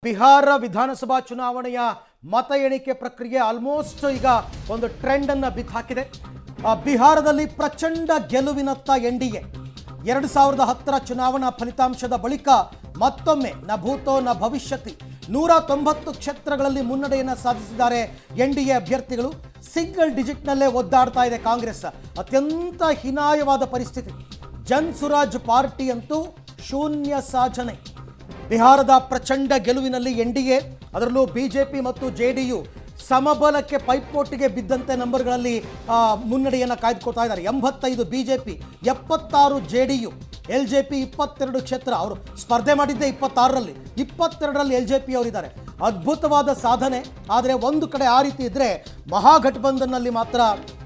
ಬಿಹಾರ ವಿಧಾನಸಭಾ ಚುನಾವಣೆಯ ಮತ ಎಣಿಕೆ ಪ್ರಕ್ರಿಯೆ ಆಲ್ಮೋಸ್ಟ್ ಈಗ ಒಂದು ಟ್ರೆಂಡ್ ಅನ್ನು ಬಿತ್ತಾಕಿದೆ. ಬಿಹಾರದಲ್ಲಿ ಪ್ರಚಂಡ ಗೆಲುವಿನತ್ತ ಎನ್ಡಿಎ 2010ರ ಚುನಾವಣಾ ಫಲಿತಾಂಶದ ಬಳಿಕ ಮತ್ತೊಮ್ಮೆ ನ ಭೂತೋ ನ ಭವಿಷ್ಯತಿ 190 ಕ್ಷೇತ್ರಗಳಲ್ಲಿ ಮುನ್ನಡೆಯನ್ನು ಸಾಧಿಸಿದ್ದಾರೆ ಎನ್ಡಿಎ ಅಭ್ಯರ್ಥಿಗಳು. ಸಿಂಗಲ್ ಡಿಜಿಟ್ನಲ್ಲೇ ಒದ್ದಾಡ್ತಾ ಇದೆ ಕಾಂಗ್ರೆಸ್. ಅತ್ಯಂತ ಹೀನಾಯವಾದ ಪರಿಸ್ಥಿತಿ. ಜನ್ ಸುರಾಜ್ ಪಾರ್ಟಿ ಅಂತೂ ಶೂನ್ಯ ಸಾಧನೆ. ಬಿಹಾರದ ಪ್ರಚಂಡ ಗೆಲುವಿನಲ್ಲಿ ಎನ್ಡಿಎ ಅದರಲ್ಲೂ ಬಿಜೆಪಿ ಮತ್ತು ಜೆಡಿಯು ಸಮಬಲಕ್ಕೆ ಪೈಪೋಟಿಗೆ ಬಿದ್ದಂತೆ ನಂಬರ್ಗಳಲ್ಲಿ ಮುನ್ನಡೆಯನ್ನು ಕಾಯ್ದುಕೊಳ್ತಾ ಇದ್ದಾರೆ. 85 ಬಿಜೆಪಿ, 76 ಜೆಡಿಯು, ಎಲ್ಜೆಪಿ 22 ಕ್ಷೇತ್ರ. ಅವರು ಸ್ಪರ್ಧೆ ಮಾಡಿದ್ದೆ 26ರಲ್ಲಿ, 22ರಲ್ಲಿ ಎಲ್ಜೆಪಿ ಅವರಿದ್ದಾರೆ. ಅದ್ಭುತವಾದ ಸಾಧನೆ. ಆದರೆ ಒಂದು ಕಡೆ ಆ ರೀತಿ ಇದ್ದರೆ ಮಹಾಗಠಬಂಧನ್ನಲ್ಲಿ ಮಾತ್ರ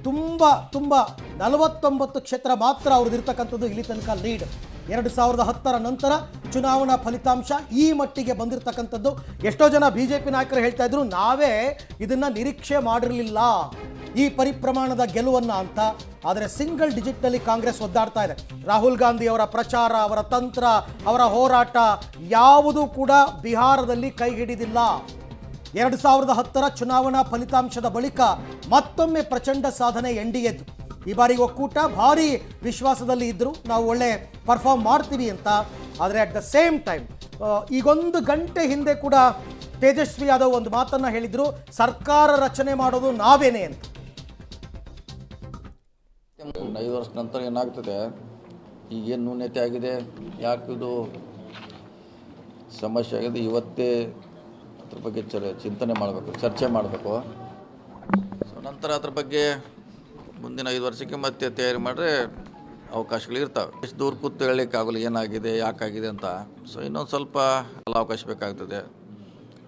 ತುಂಬ 49 ಕ್ಷೇತ್ರ ಮಾತ್ರ ಅವ್ರದ್ದಿರ್ತಕ್ಕಂಥದ್ದು ಇಲ್ಲಿ ತನಕ ಲೀಡ್. 2010ರ ನಂತರ ಚುನಾವಣಾ ಫಲಿತಾಂಶ ಈ ಮಟ್ಟಿಗೆ ಬಂದಿರತಕ್ಕಂಥದ್ದು. ಎಷ್ಟೋ ಜನ ಬಿಜೆಪಿ ನಾಯಕರು ಹೇಳ್ತಾ ಇದ್ರು, ನಾವೇ ಇದನ್ನು ನಿರೀಕ್ಷೆ ಮಾಡಿರಲಿಲ್ಲ ಈ ಪರಿಪ್ರಮಾಣದ ಗೆಲುವನ್ನು ಅಂತ. ಆದರೆ ಸಿಂಗಲ್ ಡಿಜಿಟ್ನಲ್ಲಿ ಕಾಂಗ್ರೆಸ್ ಒದ್ದಾಡ್ತಾ ಇದೆ. ರಾಹುಲ್ ಗಾಂಧಿ ಅವರ ಪ್ರಚಾರ, ಅವರ ತಂತ್ರ, ಅವರ ಹೋರಾಟ ಯಾವುದೂ ಕೂಡ ಬಿಹಾರದಲ್ಲಿ ಕೈ ಹಿಡಿದಿಲ್ಲ. 2010ರ ಚುನಾವಣಾ ಫಲಿತಾಂಶದ ಬಳಿಕ ಮತ್ತೊಮ್ಮೆ ಪ್ರಚಂಡ ಸಾಧನೆ ಎನ್ಡಿಎದ್ದು. ಈ ಬಾರಿ ಒಕ್ಕೂಟ ಭಾರಿ ವಿಶ್ವಾಸದಲ್ಲಿ ಇದ್ದರು, ನಾವು ಒಳ್ಳೆ ಪರ್ಫಾರ್ಮ್ ಮಾಡ್ತೀವಿ ಅಂತ. ಆದರೆ ಅಟ್ ದ ಸೇಮ್ ಟೈಮ್ ಈಗೊಂದು ಗಂಟೆ ಹಿಂದೆ ಕೂಡ ತೇಜಸ್ವಿ ಯಾದವ್ ಒಂದು ಮಾತನ್ನು ಹೇಳಿದರು, ಸರ್ಕಾರ ರಚನೆ ಮಾಡೋದು ನಾವೇನೇ ಅಂತ. 5 ವರ್ಷ ನಂತರ ಏನಾಗ್ತದೆ, ಈಗೇನು ನ್ಯೂನ್ಯತೆ ಆಗಿದೆ, ಯಾಕಿದು ಸಮಸ್ಯೆ ಆಗಿದೆ, ಇವತ್ತೇ ಅದ್ರ ಬಗ್ಗೆ ಚಿಂತನೆ ಮಾಡಬೇಕು, ಚರ್ಚೆ ಮಾಡಬೇಕು. ಸೊ ನಂತರ ಅದ್ರ ಬಗ್ಗೆ ಮುಂದಿನ 5 ವರ್ಷಕ್ಕೆ ಮತ್ತೆ ತಯಾರಿ ಮಾಡಿದ್ರೆ ಅವಕಾಶಗಳಿರ್ತಾವೆ. ಎಷ್ಟು ದೂರ ಕೂತು ಹೇಳಲಿಕ್ಕಾಗಲ್ಲ ಏನಾಗಿದೆ, ಯಾಕಾಗಿದೆ ಅಂತ. ಸೊ ಇನ್ನೊಂದು ಸ್ವಲ್ಪ ಅವಕಾಶ ಬೇಕಾಗ್ತದೆ.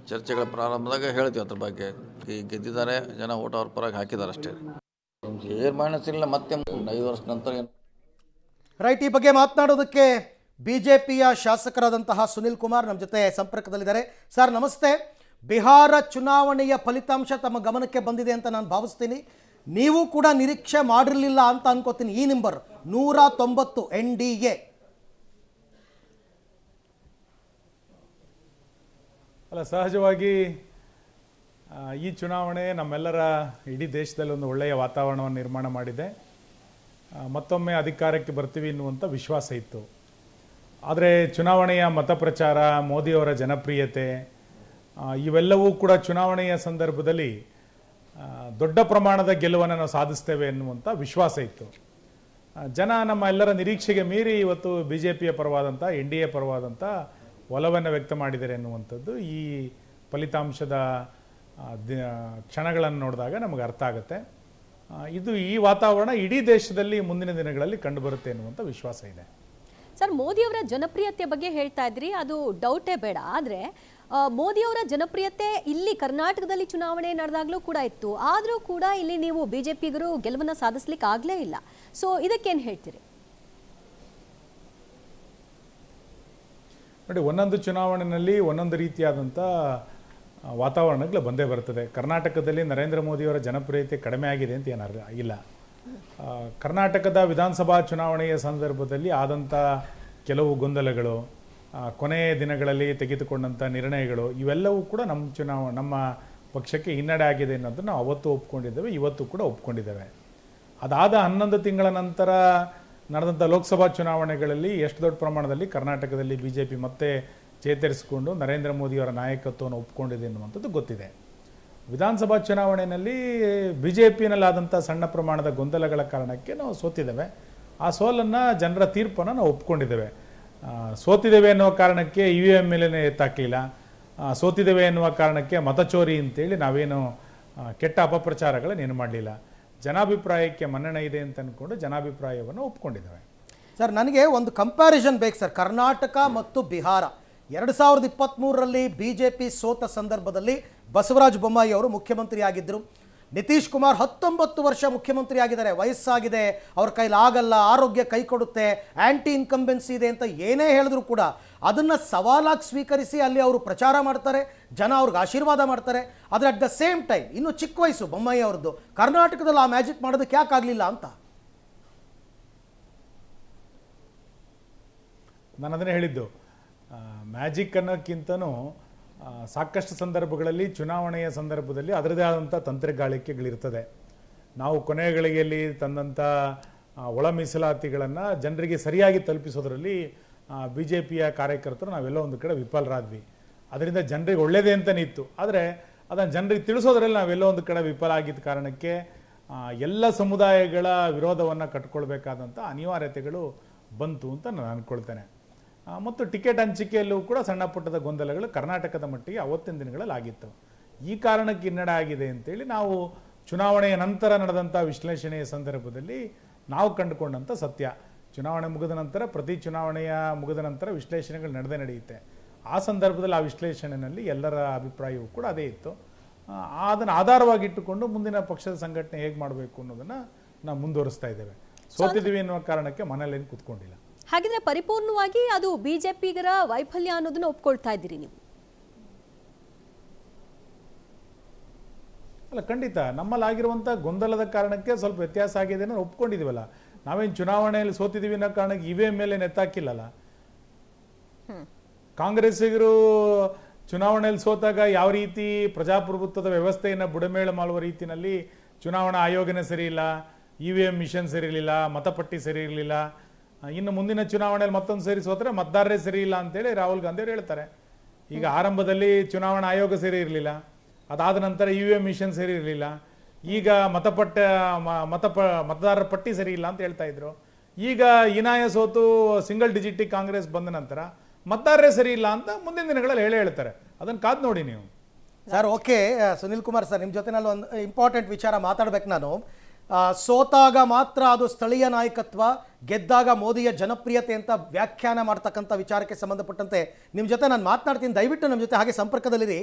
ಚರ್ಚೆಗಳ ಪ್ರಾರಂಭದಾಗ ಹೇಳ್ತೀವಿ ಅದ್ರ ಬಗ್ಗೆ. ಈಗ ಗೆದ್ದಿದ್ದಾರೆ ಜನ, ಓಟ್ ಅವ್ರ ಪರವಾಗಿ ಹಾಕಿದ್ದಾರೆ ಅಷ್ಟೇ. ಏನು ಮೈನಸ್ ಇಲ್ಲ, ಮತ್ತೆ 5 ವರ್ಷ ನಂತರ ಏನು ರೈಟ್. ಈ ಬಗ್ಗೆ ಮಾತನಾಡೋದಕ್ಕೆ ಬಿಜೆಪಿಯ ಶಾಸಕರಾದಂತಹ ಸುನಿಲ್ ಕುಮಾರ್ ನಮ್ಮ ಜೊತೆ ಸಂಪರ್ಕದಲ್ಲಿದ್ದಾರೆ. ಸರ್ ನಮಸ್ತೆ. ಬಿಹಾರ ಚುನಾವಣೆಯ ಫಲಿತಾಂಶ ತಮ್ಮ ಗಮನಕ್ಕೆ ಬಂದಿದೆ ಅಂತ ನಾನು ಭಾವಿಸ್ತೀನಿ. ನೀವು ಕೂಡ ನಿರೀಕ್ಷೆ ಮಾಡಿರಲಿಲ್ಲ ಅಂತ ಅನ್ಕೋತೀನಿ. ಈ ನಂಬರ್ 190 ಎನ್ಡಿಎ. ಅಲ್ಲ, ಸಹಜವಾಗಿ ಈ ಚುನಾವಣೆ ನಮ್ಮೆಲ್ಲರ ಇಡೀ ದೇಶದಲ್ಲಿ ಒಂದು ಒಳ್ಳೆಯ ವಾತಾವರಣವನ್ನು ನಿರ್ಮಾಣ ಮಾಡಿದೆ. ಮತ್ತೊಮ್ಮೆ ಅಧಿಕಾರಕ್ಕೆ ಬರ್ತೀವಿ ಎನ್ನುವಂಥ ವಿಶ್ವಾಸ ಇತ್ತು. ಆದರೆ ಚುನಾವಣೆಯ ಮತ ಪ್ರಚಾರ, ಮೋದಿಯವರ ಜನಪ್ರಿಯತೆ ಇವೆಲ್ಲವೂ ಕೂಡ ಚುನಾವಣೆಯ ಸಂದರ್ಭದಲ್ಲಿ ದೊಡ್ಡ ಪ್ರಮಾಣದ ಗೆಲುವನ್ನು ನಾವು ಸಾಧಿಸ್ತೇವೆ ಎನ್ನುವಂಥ ವಿಶ್ವಾಸ ಇತ್ತು. ಜನ ನಮ್ಮ ಎಲ್ಲರ ನಿರೀಕ್ಷೆಗೆ ಮೀರಿ ಇವತ್ತು ಬಿಜೆಪಿಯ ಪರವಾದಂಥ, ಎನ್ಡಿಎ ಪರವಾದಂಥ ಒಲವನ್ನು ವ್ಯಕ್ತ ಮಾಡಿದ್ದಾರೆ ಎನ್ನುವಂಥದ್ದು ಈ ಫಲಿತಾಂಶದ ಕ್ಷಣಗಳನ್ನು ನೋಡಿದಾಗ ನಮಗೆ ಅರ್ಥ ಆಗುತ್ತೆ. ಈ ವಾತಾವರಣ ಇಡೀ ದೇಶದಲ್ಲಿ ಮುಂದಿನ ದಿನಗಳಲ್ಲಿ ಕಂಡುಬರುತ್ತೆ ಎನ್ನುವಂಥ ವಿಶ್ವಾಸ ಇದೆ. ಸರ್, ಮೋದಿಯವರ ಜನಪ್ರಿಯತೆ ಬಗ್ಗೆ ಹೇಳ್ತಾ ಇದ್ರಿ, ಅದು ಡೌಟೇ ಬೇಡ. ಆದರೆ ಮೋದಿಯವರ ಜನಪ್ರಿಯತೆ ಇಲ್ಲಿ ಕರ್ನಾಟಕದಲ್ಲಿ ಚುನಾವಣೆ ನಡೆದಾಗಲೂ ಕೂಡ ಇತ್ತು. ಆದರೂ ಕೂಡ ಇಲ್ಲಿ ನೀವು ಬಿಜೆಪಿಗರು ಗೆಲುವನ್ನು ಸಾಧಿಸ್ಲಿಕ್ಕೆ ಆಗಲೇ ಇಲ್ಲ. ಸೊ ಇದಕ್ಕೇನು ಹೇಳ್ತೀರಿ? ನೋಡಿ, ಒಂದೊಂದು ಚುನಾವಣೆಯಲ್ಲಿ ಒಂದೊಂದು ರೀತಿಯಾದಂಥ ವಾತಾವರಣಗಳು ಬಂದೇ ಬರ್ತದೆ. ಕರ್ನಾಟಕದಲ್ಲಿ ನರೇಂದ್ರ ಮೋದಿಯವರ ಜನಪ್ರಿಯತೆ ಕಡಿಮೆ ಆಗಿದೆ ಅಂತ ಏನಾರು ಇಲ್ಲ. ಕರ್ನಾಟಕದ ವಿಧಾನಸಭಾ ಚುನಾವಣೆಯ ಸಂದರ್ಭದಲ್ಲಿ ಆದಂಥ ಕೆಲವು ಗೊಂದಲಗಳು, ಕೊನೆಯ ದಿನಗಳಲ್ಲಿ ತೆಗೆದುಕೊಂಡಂಥ ನಿರ್ಣಯಗಳು, ಇವೆಲ್ಲವೂ ಕೂಡ ನಮ್ಮ ಪಕ್ಷಕ್ಕೆ ಹಿನ್ನಡೆ ಆಗಿದೆ ಅನ್ನೋದನ್ನು ನಾವು ಅವತ್ತು ಒಪ್ಕೊಂಡಿದ್ದೇವೆ, ಇವತ್ತು ಕೂಡ ಒಪ್ಕೊಂಡಿದ್ದೇವೆ. ಅದಾದ 11 ತಿಂಗಳ ನಂತರ ನಡೆದಂಥ ಲೋಕಸಭಾ ಚುನಾವಣೆಗಳಲ್ಲಿ ಎಷ್ಟು ದೊಡ್ಡ ಪ್ರಮಾಣದಲ್ಲಿ ಕರ್ನಾಟಕದಲ್ಲಿ ಬಿಜೆಪಿ ಮತ್ತೆ ಚೇತರಿಸಿಕೊಂಡು ನರೇಂದ್ರ ಮೋದಿಯವರ ನಾಯಕತ್ವವನ್ನು ಒಪ್ಕೊಂಡಿದೆ ಎನ್ನುವಂಥದ್ದು ಗೊತ್ತಿದೆ. ವಿಧಾನಸಭಾ ಚುನಾವಣೆಯಲ್ಲಿ ಬಿಜೆಪಿನಲ್ಲಾದಂಥ ಸಣ್ಣ ಪ್ರಮಾಣದ ಗೊಂದಲಗಳ ಕಾರಣಕ್ಕೆ ನಾವು ಸೋತಿದ್ದೇವೆ. ಆ ಸೋಲನ್ನು, ಜನರ ತೀರ್ಪನ್ನು ನಾವು ಒಪ್ಕೊಂಡಿದ್ದೇವೆ. ಸೋತಿದ್ದೇವೆ ಎನ್ನುವ ಕಾರಣಕ್ಕೆ EVM ಮೇಲೇ ಎತ್ತಾಕಲಿಲ್ಲ. ಸೋತಿದ್ದೇವೆ ಎನ್ನುವ ಕಾರಣಕ್ಕೆ ಮತಚೋರಿ ಅಂತೇಳಿ ನಾವೇನು ಕೆಟ್ಟ ಅಪಪ್ರಚಾರಗಳನ್ನೇನು ಮಾಡಲಿಲ್ಲ. ಜನಾಭಿಪ್ರಾಯಕ್ಕೆ ಮನ್ನಣೆ ಇದೆ ಅಂತ ಅಂದ್ಕೊಂಡು ಜನಾಭಿಪ್ರಾಯವನ್ನು ಒಪ್ಕೊಂಡಿದ್ದೇವೆ. ಸರ್, ನನಗೆ ಒಂದು ಕಂಪ್ಯಾರಿಸನ್ ಬೇಕು ಸರ್. ಕರ್ನಾಟಕ ಮತ್ತು ಬಿಹಾರ 2023ರಲ್ಲಿ ಬಿಜೆಪಿ ಸೋತ ಸಂದರ್ಭದಲ್ಲಿ ಬಸವರಾಜ ಬೊಮ್ಮಾಯಿ ಅವರು ಮುಖ್ಯಮಂತ್ರಿ ಆಗಿದ್ದರು. ನಿತೀಶ್ ಕುಮಾರ್ 19 ವರ್ಷ ಮುಖ್ಯಮಂತ್ರಿ ಆಗಿದ್ದಾರೆ. ವಯಸ್ಸಾಗಿದೆ, ಅವ್ರ ಕೈಲಿ ಆಗಲ್ಲ, ಆರೋಗ್ಯ ಕೈ ಕೊಡುತ್ತೆ, ಆ್ಯಂಟಿ ಇನ್ಕಂಬೆನ್ಸಿ ಇದೆ ಅಂತ ಏನೇ ಹೇಳಿದ್ರು ಕೂಡ ಅದನ್ನು ಸವಾಲಾಗಿ ಸ್ವೀಕರಿಸಿ ಅಲ್ಲಿ ಅವರು ಪ್ರಚಾರ ಮಾಡ್ತಾರೆ, ಜನ ಅವ್ರಿಗೆ ಆಶೀರ್ವಾದ ಮಾಡ್ತಾರೆ. ಆದರೆ ಅಟ್ ದ ಸೇಮ್ ಟೈಮ್ ಇನ್ನೂ ಚಿಕ್ಕ ವಯಸ್ಸು ಬೊಮ್ಮಾಯಿ ಅವ್ರದ್ದು. ಕರ್ನಾಟಕದಲ್ಲಿ ಆ ಮ್ಯಾಜಿಕ್ ಮಾಡೋದಕ್ಕೆ ಯಾಕೆ ಆಗಲಿಲ್ಲ ಅಂತ ನಾನು ಅದನ್ನೇ ಹೇಳಿದ್ದು. ಮ್ಯಾಜಿಕ್ ಅನ್ನೋಕ್ಕಿಂತನೂ ಸಾಕಷ್ಟು ಸಂದರ್ಭಗಳಲ್ಲಿ ಚುನಾವಣೆಯ ಸಂದರ್ಭದಲ್ಲಿ ಅದರದೇ ಆದಂಥ ತಂತ್ರಗಾರಿಕೆಗಳಿರ್ತದೆ. ನಾವು ಕೊನೆಯ ಗಳಿಗೆಯಲ್ಲಿ ತಂದಂಥ ಒಳ ಮೀಸಲಾತಿಗಳನ್ನು ಜನರಿಗೆ ಸರಿಯಾಗಿ ತಲುಪಿಸೋದ್ರಲ್ಲಿ BJPಯ ಕಾರ್ಯಕರ್ತರು ನಾವೆಲ್ಲ ಒಂದು ಕಡೆ ವಿಫಲರಾದ್ವಿ. ಅದರಿಂದ ಜನರಿಗೆ ಒಳ್ಳೆಯದೇ ಅಂತಲೇ ಇತ್ತು, ಆದರೆ ಅದನ್ನು ಜನರಿಗೆ ತಿಳಿಸೋದ್ರಲ್ಲಿ ನಾವೆಲ್ಲ ಒಂದು ಕಡೆ ವಿಫಲ ಆಗಿದ್ದ ಕಾರಣಕ್ಕೆ ಎಲ್ಲ ಸಮುದಾಯಗಳ ವಿರೋಧವನ್ನು ಕಟ್ಕೊಳ್ಬೇಕಾದಂಥ ಅನಿವಾರ್ಯತೆಗಳು ಬಂತು ಅಂತ ನಾನು ಅಂದ್ಕೊಳ್ತೇನೆ. ಮತ್ತು ಟಿಕೆಟ್ ಹಂಚಿಕೆಯಲ್ಲೂ ಕೂಡ ಸಣ್ಣ ಪುಟ್ಟದ ಗೊಂದಲಗಳು ಕರ್ನಾಟಕದ ಮಟ್ಟಿಗೆ ಅವತ್ತಿನ ದಿನಗಳಲ್ಲಿ ಆಗಿತ್ತು. ಈ ಕಾರಣಕ್ಕೆ ಹಿನ್ನಡೆ ಆಗಿದೆ ಅಂತೇಳಿ ನಾವು ಚುನಾವಣೆಯ ನಂತರ ನಡೆದಂಥ ವಿಶ್ಲೇಷಣೆಯ ಸಂದರ್ಭದಲ್ಲಿ ನಾವು ಕಂಡುಕೊಂಡಂಥ ಸತ್ಯ. ಚುನಾವಣೆ ಮುಗಿದ ನಂತರ ಪ್ರತಿ ಚುನಾವಣೆಯ ಮುಗಿದ ನಂತರ ವಿಶ್ಲೇಷಣೆಗಳು ನಡೆಯುತ್ತೆ. ಆ ಸಂದರ್ಭದಲ್ಲಿ ಆ ವಿಶ್ಲೇಷಣೆಯಲ್ಲಿ ಎಲ್ಲರ ಅಭಿಪ್ರಾಯವೂ ಕೂಡ ಅದೇ ಇತ್ತು. ಅದನ್ನು ಆಧಾರವಾಗಿಟ್ಟುಕೊಂಡು ಮುಂದಿನ ಪಕ್ಷದ ಸಂಘಟನೆ ಹೇಗೆ ಮಾಡಬೇಕು ಅನ್ನೋದನ್ನು ನಾವು ಮುಂದುವರಿಸ್ತಾ ಇದ್ದೇವೆ. ಸೋತಿದ್ದೀವಿ ಎನ್ನುವ ಕಾರಣಕ್ಕೆ ಮನೆಯಲ್ಲೇನು ಕೂತ್ಕೊಂಡಿಲ್ಲ. ಹಾಗಿದ್ರೆ ಪರಿಪೂರ್ಣವಾಗಿ ಅದು ಬಿಜೆಪಿಗರ ವೈಫಲ್ಯ ಅನ್ನೋದನ್ನ ಒಪ್ಕೊಳ್ತಾ ಇದ್ದೀರಿ ನೀವು? ಅಲ್ಲ, ಖಂಡಿತ ನಮ್ಮಲ್ಲಿ ಆಗಿರುವಂಥ ಗೊಂದಲದ ಕಾರಣಕ್ಕೆ ಸ್ವಲ್ಪ ವ್ಯತ್ಯಾಸ ಆಗಿದೆ ಅನ್ನೋ ಒಪ್ಕೊಂಡಿದ್ದೀವಲ್ಲ. ನಾವೇನು ಚುನಾವಣೆಯಲ್ಲಿ ಸೋತಿದ್ದೀವಿ ಅನ್ನೋ ಕಾರಣಕ್ಕೆ ಇವಿಎಂ ಮೇಲೆ ನೆತ್ತಾಕಿಲ್ಲಲ್ಲ. ಕಾಂಗ್ರೆಸ್ಸಿಗರು ಚುನಾವಣೆಯಲ್ಲಿ ಸೋತಾಗ ಯಾವ ರೀತಿ ಪ್ರಜಾಪ್ರಭುತ್ವದ ವ್ಯವಸ್ಥೆಯನ್ನು ಬುಡಮೇಳ ಮಾಡುವ ರೀತಿಯಲ್ಲಿ ಚುನಾವಣಾ ಆಯೋಗನೇ ಸರಿ ಇಲ್ಲ, EVM ಮಿಷನ್ ಸರಿ ಇರಲಿಲ್ಲ, ಮತಪಟ್ಟಿ ಸರಿ ಇರಲಿಲ್ಲ, ಇನ್ನು ಮುಂದಿನ ಚುನಾವಣೆಯಲ್ಲಿ ಮತ್ತೊಂದು ಸರಿ ಸೋತ್ರೆ ಮತದಾರರೇ ಸರಿ ಇಲ್ಲ ಅಂತೇಳಿ ರಾಹುಲ್ ಗಾಂಧಿ ಅವರು ಹೇಳ್ತಾರೆ. ಈಗ ಆರಂಭದಲ್ಲಿ ಚುನಾವಣಾ ಆಯೋಗ ಸರಿ ಇರಲಿಲ್ಲ, ಅದಾದ ನಂತರ EVM ಮಿಷನ್ ಸರಿ ಇರಲಿಲ್ಲ, ಈಗ ಮತದಾರರ ಪಟ್ಟಿ ಸರಿ ಇಲ್ಲ ಅಂತ ಹೇಳ್ತಾ ಇದ್ರು. ಈಗ ಹೀನಾಯ ಸೋತು ಸಿಂಗಲ್ ಡಿಜಿಟಿಗೆ ಕಾಂಗ್ರೆಸ್ ಬಂದ ನಂತರ ಮತದಾರರೇ ಸರಿ ಇಲ್ಲ ಅಂತ ಮುಂದಿನ ದಿನಗಳಲ್ಲಿ ಹೇಳ್ತಾರೆ. ಅದನ್ನು ಕಾದು ನೋಡಿ ನೀವು. Sir, okay. Sunil Kumar sir, ನಿಮ್ಮ ಜೊತೆನಲ್ಲಿ ಒಂದು ಇಂಪಾರ್ಟೆಂಟ್ ವಿಚಾರ ಮಾತಾಡ್ಬೇಕು ನಾನು. ಸೋತಾಗ ಮಾತ್ರ ಅದು ಸ್ಥಳೀಯ ನಾಯಕತ್ವ, ಗೆದ್ದಾಗ ಮೋದಿಯ ಜನಪ್ರಿಯತೆ ಅಂತ ವ್ಯಾಖ್ಯಾನ ಮಾಡ್ತಕ್ಕಂಥ ವಿಚಾರಕ್ಕೆ ಸಂಬಂಧಪಟ್ಟಂತೆ ನಿಮ್ಮ ಜೊತೆ ನಾನು ಮಾತನಾಡ್ತೀನಿ. ದಯವಿಟ್ಟು ನಮ್ಮ ಜೊತೆ ಹಾಗೆ ಸಂಪರ್ಕದಲ್ಲಿರಿ.